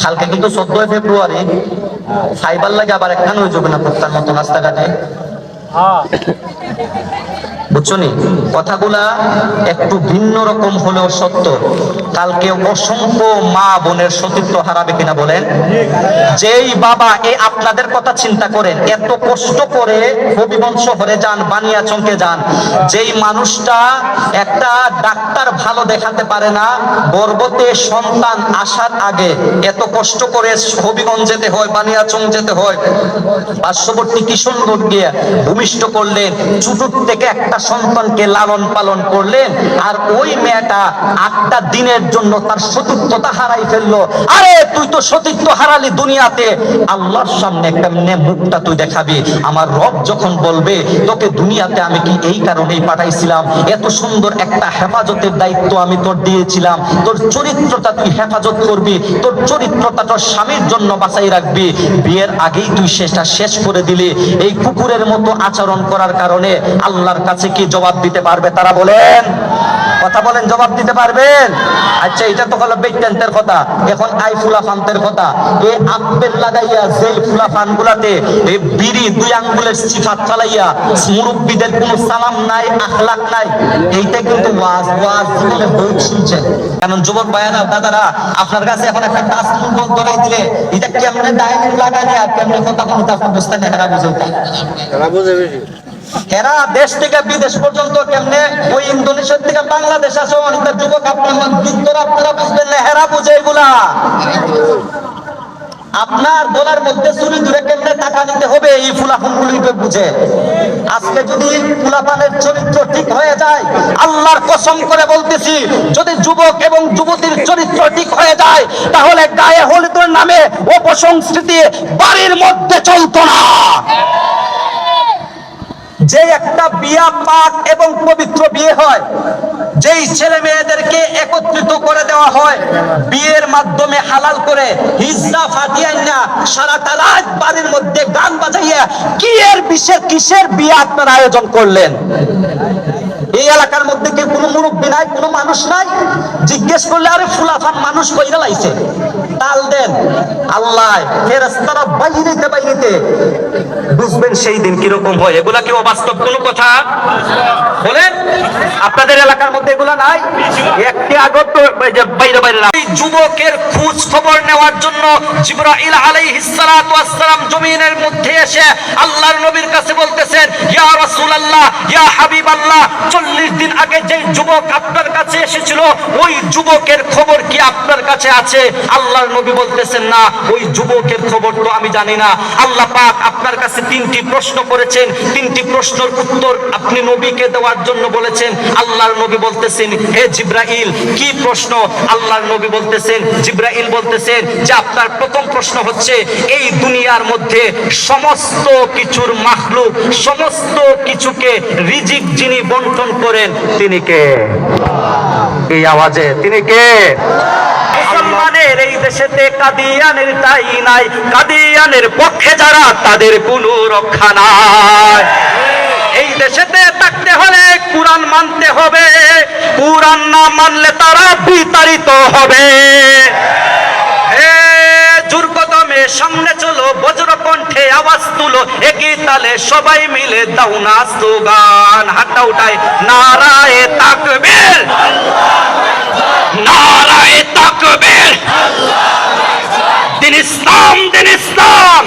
কালকে কিন্তু 14 ফেব্রুয়ারি সাইবার লাগে আবার একখান হয়ে যাবে না প্রত্যার মতো রাস্তাঘাটে, বুঝছো নি? কথাগুলা একটু ভিন্ন রকম হলেও সত্য। কালকে অসংখ্য মা বোনের সতীত্ব হারাবে কিনা বলেন? যেই বাবা আপনাদের কথা চিন্তা করেন, এত কষ্ট করে হবিগঞ্জ শহরে যান, বানিয়াচংকে যান, যেই মানুষটা একটা ডাক্তার ভালো দেখাতে পারে না, গর্ভতে সন্তান আসার আগে এত কষ্ট করে হবিগঞ্জ যেতে হয়, বানিয়াচং যেতে হয়, পার্শ্ববর্তী কিশোরগঞ্জ গিয়ে ভূমিষ্ঠ করলেন, চুটুট থেকে একটা সন্তানকে লালন পালন করলেন, আর ওই মেয়েটা 8টা দিনের জন্য তার সতীত্বতা হারাই ফেললো। আরে তুই তো সতীত্ব হারালি দুনিয়াতে, আল্লাহর সামনে কেমনে মুখটা তুই দেখাবি? আমার রব যখন বলবে তোকে দুনিয়াতে আমি কি এই কারণেই পাঠাইছিলাম, এত সুন্দর একটা হেফাজতের দায়িত্ব আমি তোর দিয়েছিলাম, তোর চরিত্রটা তুই হেফাজত করবি, তোর চরিত্রটা তোর স্বামীর জন্য বাঁচাই রাখবি, বিয়ের আগেই তুই সেটা শেষ করে দিলি। এই কুকুরের মতো আচরণ করার কারণে আল্লাহর কাছে কি জবাব দিতে পারবে তারা? বলেন, কথা বলেন, জবাব দিতে পারবেন? আচ্ছা, এটা তো হলো বেটেন্টের কথা। এখন আই ফুলাফান্তের কথা। এই আপেল লাগাইয়া যেই ফুলাফান গুলাতে এই বিড়ি 2 আঙ্গুলের সিফাত চালাইয়া মুরব্বীদের কোনো সালাম নাই, আখলাক নাই, এইটা কিন্তু ওয়াজ জীবনে বহুত শুনছেন। কারণ যুবক ভাইয়ারা, দাদারা, আপনার কাছে এখন একটা টাচ মুখ ধরাই দিলে এটা কেমনে ডাইনিং লাগানি আর কেমনে কথা বলতে আপনি বুঝতে না, এরা বুঝে বেশি। এরা দেশ থেকে বিদেশ পর্যন্ত কেমনে, ওই ইন্দোনেশিয়া থেকে বাংলাদেশ আছে অনেক যুবক, আপনারা বুঝবেন না, হেরা বুঝে এগুলা। আপনার দলের মধ্যে চুরি ধরে কেমনে টাকা নিতে হবে এই ফুলাফানগুলিকে বুঝে। আজকে যদি ফুলাফানের চরিত্র ঠিক হয়ে যায়, আল্লাহর কসম করে বলতেছি, যদি যুবক এবং যুবতীর চরিত্র ঠিক হয়ে যায়, তাহলে গায়ে হলুদের নামে অপসংস্কৃতি বাড়ির মধ্যে চলতো না। যে একটা বিয়া পাক এবং পবিত্র বিয়ে হয়, যেই ছেলে মেয়েদেরকে একত্রিত করে দেওয়া হয়, বিয়ের মাধ্যমে হালাল করে হিজড়া ফাটিয়ে না সারাটা রাত বাড়ির মধ্যে গান বাজাইয়া কিসের বিয়ে আপনারা আয়োজন করলেন? এই এলাকার মধ্যে কি কোনো মুরব্বী নাই, কোনো মানুষ নাই? জিজ্ঞেস করলে আরে ফুলাফান মানুষ কইরা লাইছে, তাল দেন আল্লাহ, ফেরেশতারা বাইরেতে বুঝবেন সেই দিন কিরকম হয়। এগুলা কি অবাস্তব কোনো কথা? বলেন, আপনাদের এলাকার মধ্যে এগুলা নাই? একটি আগত বাইরে যুবকের খোঁজ খবর নেওয়ার জন্য জিবরাইল আলাইহিস সালাতু ওয়াস সালাম জমিনের মধ্যে এসে আল্লাহর নবীর কাছে বলতেছেন, ইয়া রাসূলুল্লাহ, ইয়া হাবিবাল্লাহ, 40 দিন আগে যে যুবক আপনার কাছে এসেছিল, ওই যুবকের খবর কি আপনার কাছে আছে? আল্লাহর নবী বলতেছেন, না, ওই যুবকের খবর তো আমি জানি না। আল্লাহ পাক আপনার কাছে 3টি প্রশ্ন করেছেন, 3টি প্রশ্নের উত্তর আপনি নবীকে দেওয়ার জন্য বলেছেন। আল্লাহর নবী বলতেছেন, হে জিবরাইল, কি প্রশ্ন? আল্লাহর নবী বলতেছেন, জিবরাইল বলতেছেন যে আপনার প্রথম প্রশ্ন হচ্ছে, এই দুনিয়ার মধ্যে সমস্ত কিছুর মাখলুক, সমস্ত কিছুকে রিজিক যিনি বন্টন করেন তিনি কে? এই আওয়াজে তিনি কে? মুসলমানের এই দেশেতে কাদিয়ানের ঠাঁই নাই, কাদিয়ানের পক্ষে যারা তাদের কোনো রক্ষা নাই। এই দেশেতে থাকতে হলে কুরআন মানতে হবে, কুরআন না মানলে তারা বিতাড়িত হবে। জোর কদমে সামনে চলো, বজ্র কণ্ঠে আওয়াজ তুলো, একই তালে সবাই মিলে দাও না স্লোগান, হাতটা উঠায় নারায়ে তাকবীর, নারায়ে তাকবীর, দিন ইসলাম, দিন ইসলাম।